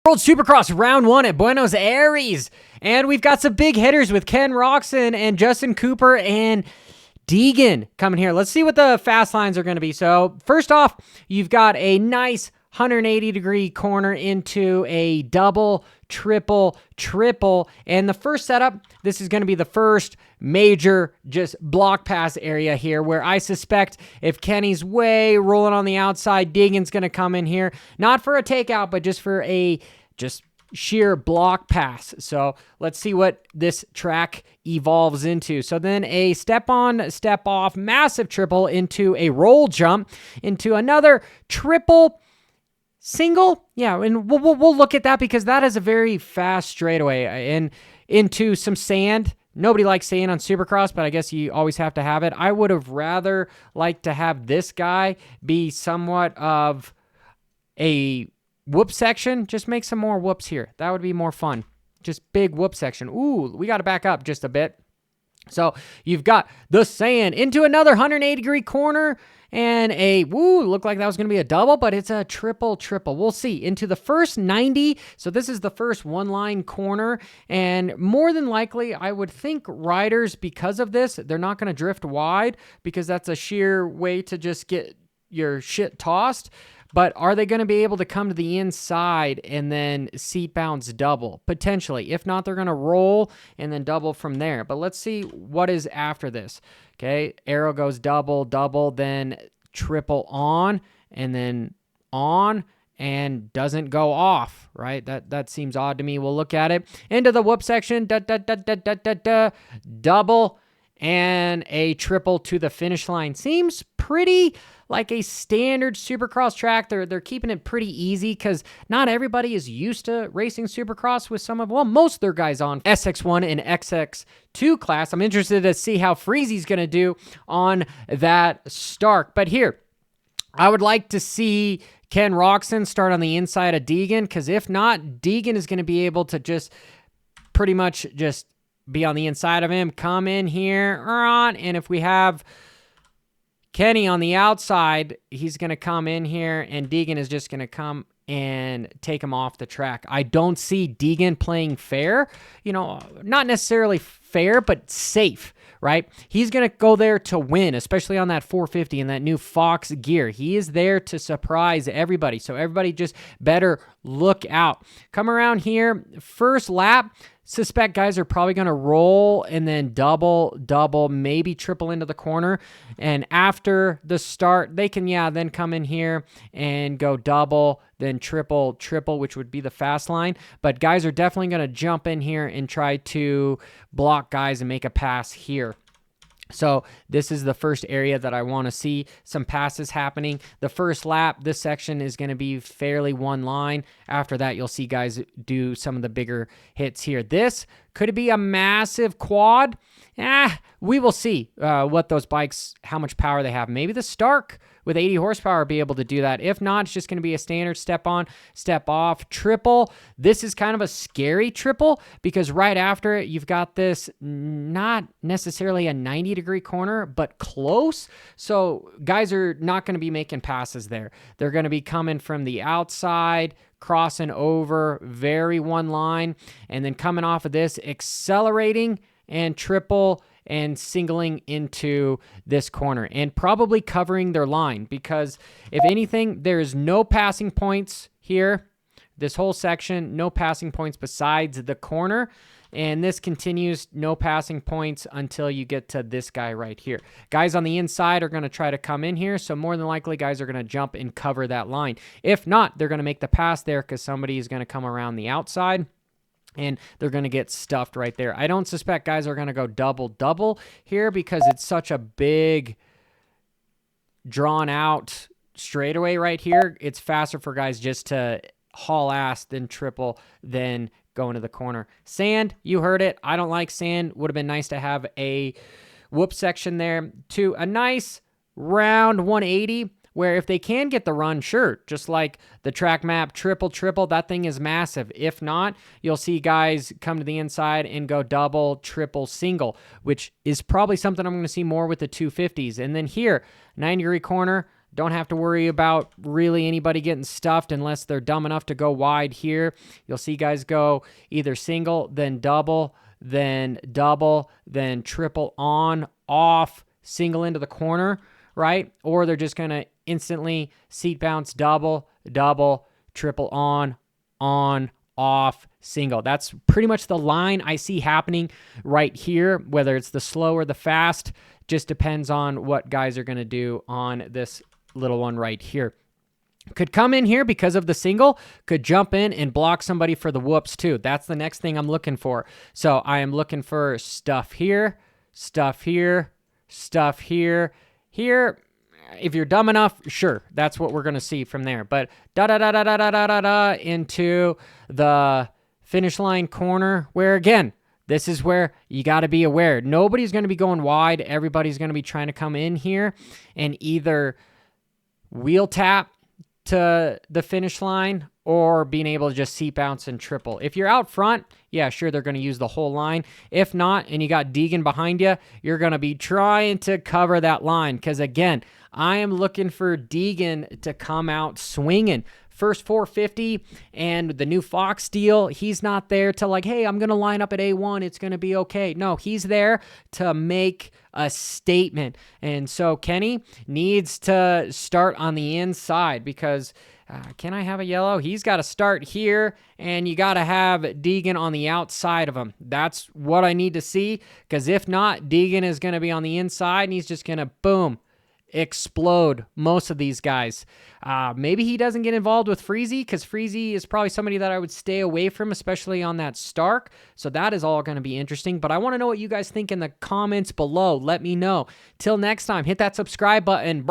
World Supercross round 1 at Buenos Aires. And we've got some big hitters with Ken Roczen and Justin Cooper and Deegan coming here. Let's see what the fast lines are going to be. So first off, you've got a nice 180-degree corner into a double, triple, triple. And the first setup, this is going to be the first major just block pass area here where I suspect if Kenny's way rolling on the outside, Deegan's going to come in here. Not for a takeout, but just for a sheer block pass. So let's see what this track evolves into. So then a step on, step off, massive triple into a roll jump, into another triple, single. Yeah, and we'll look at that because that is a very fast straightaway. And into some sand. Nobody likes sand on Supercross, but I guess you always have to have it. I would have rather liked to have this guy be somewhat of a whoop section. Just make some more whoops here. That would be more fun. Just big whoop section. Ooh, we got to back up just a bit. So you've got the sand into another 180-degree corner and a, looked like that was going to be a double, but it's a triple. We'll see. Into the first 90. So this is the first one-line corner. And more than likely, I would think riders, because of this, they're not going to drift wide because that's a sheer way to just get your shit tossed. But are they going to be able to come to the inside and then seat bounce double? Potentially. If not, they're going to roll and then double from there. But let's see what is after this. Okay, arrow goes double, then triple on, and then on, and doesn't go off, right? That seems odd to me. We'll look at it. Into the whoop section, double, and a triple to the finish line. Seems pretty like a standard Supercross track. They're keeping it pretty easy because not everybody is used to racing Supercross with most of their guys on SX1 and XX2 class. I'm interested to see how Freezy's going to do on that Stark. But here, I would like to see Ken Roczen start on the inside of Deegan because if not, Deegan is going to be able to just pretty much just be on the inside of him, come in here, and if we have Kenny on the outside, he's going to come in here, and Deegan is just going to come and take him off the track. I don't see Deegan playing fair, not necessarily fair, but safe, right? He's going to go there to win, especially on that 450 and that new Fox gear. He is there to surprise everybody, so everybody just better look out. Come around here, first lap. Suspect guys are probably going to roll and then double, maybe triple into the corner. And after the start, they can, then come in here and go double, then triple, which would be the fast line. But guys are definitely going to jump in here and try to block guys and make a pass here. So this is the first area that I want to see some passes happening. The first lap, this section is going to be fairly one line. After that, you'll see guys do some of the bigger hits here. This could be a massive quad. We will see what those bikes, how much power they have. Maybe the Stark with 80 horsepower be able to do that. If not, it's just going to be a standard step on, step off, triple. This is kind of a scary triple because right after it, you've got this not necessarily a 90-degree corner, but close. So guys are not going to be making passes there. They're going to be coming from the outside, crossing over, very one line, and then coming off of this, accelerating and triple and singling into this corner and probably covering their line because if anything, there is no passing points here. This whole section, no passing points besides the corner. And this continues, no passing points until you get to this guy right here. Guys on the inside are going to try to come in here. So more than likely, guys are going to jump and cover that line. If not, they're going to make the pass there because somebody is going to come around the outside. And they're going to get stuffed right there. I don't suspect guys are going to go double here because it's such a big, drawn-out straightaway right here. It's faster for guys just to haul ass than triple, then go into the corner. Sand, you heard it. I don't like sand. Would have been nice to have a whoop section there to a nice round 180. Where if they can get the run, sure, just like the track map, triple, that thing is massive. If not, you'll see guys come to the inside and go double, triple, single, which is probably something I'm going to see more with the 250s. And then here, 90-degree corner, Don't have to worry about really anybody getting stuffed unless they're dumb enough to go wide here. You'll see guys go either single, then double, then triple on, off, single into the corner, right? Or they're just going to instantly seat bounce, double, triple on, off, single. That's pretty much the line I see happening right here, whether it's the slow or the fast. Just depends on what guys are going to do on this little one right here. Could come in here because of the single, could jump in and block somebody for the whoops too. That's the next thing I'm looking for. So I am looking for stuff here, stuff here, stuff here, here. If you're dumb enough, sure, that's what we're going to see from there. But into the finish line corner, where again, this is where you got to be aware. Nobody's going to be going wide. Everybody's going to be trying to come in here and either wheel tap to the finish line or being able to just seat bounce and triple. If you're out front, yeah, sure, they're going to use the whole line. If not, and you got Deegan behind you, you're going to be trying to cover that line because, again, I am looking for Deegan to come out swinging. First 450 and the new Fox deal, he's not there to like, hey, I'm going to line up at A1. It's going to be okay. No, he's there to make a statement. And so Kenny needs to start on the inside because can I have a yellow? He's got to start here, and you got to have Deegan on the outside of him. That's what I need to see because if not, Deegan is going to be on the inside, and he's just going to, boom, explode most of these guys. Maybe he doesn't get involved with Freezy because Freezy is probably somebody that I would stay away from, especially on that Stark. So that is all going to be interesting. But I want to know what you guys think in the comments below. Let me know. Till next time, hit that subscribe button.